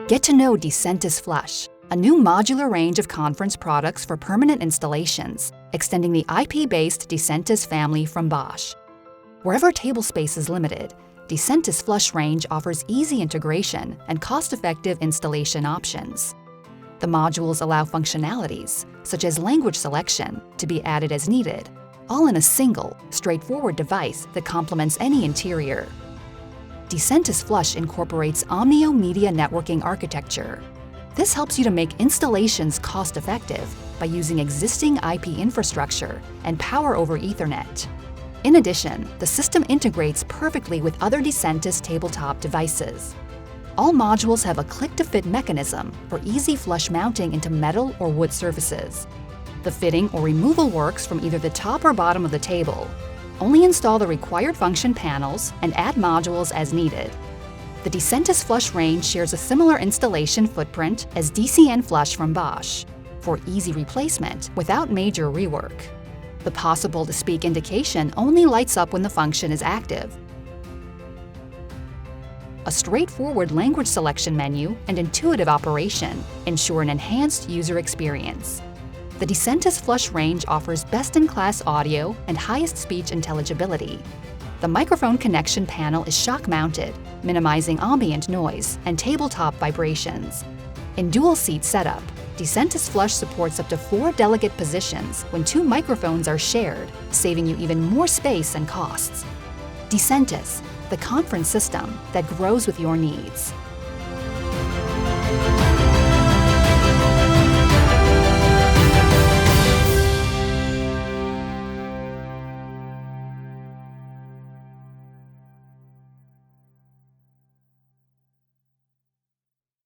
Get to know DICENTIS Flush, a new modular range of conference products for permanent installations, extending the IP-based DICENTIS family from Bosch. Wherever table space is limited, DICENTIS Flush range offers easy integration and cost-effective installation options. The modules allow functionalities, such as language selection, to be added as needed, all in a single, straightforward device that complements any interior. DICENTIS Flush incorporates Omnio media networking architecture. This helps you to make installations cost-effective by using existing IP infrastructure and power over Ethernet. In addition, the system integrates perfectly with other DICENTIS tabletop devices. All modules have a click-to-fit mechanism for easy flush mounting into metal or wood surfaces. The fitting or removal works from either the top or bottom of the table. Only install the required function panels and add modules as needed. The DICENTIS Flush range shares a similar installation footprint as DCN Flush from Bosch, for easy replacement without major rework. The possible to speak indication only lights up when the function is active. A straightforward language selection menu and intuitive operation ensure an enhanced user experience. The DICENTIS Flush range offers best-in-class audio and highest speech intelligibility. The microphone connection panel is shock-mounted, minimizing ambient noise and tabletop vibrations. In dual-seat setup, DICENTIS Flush supports up to 4 delegate positions when 2 microphones are shared, saving you even more space and costs. DICENTIS, the conference system that grows with your needs.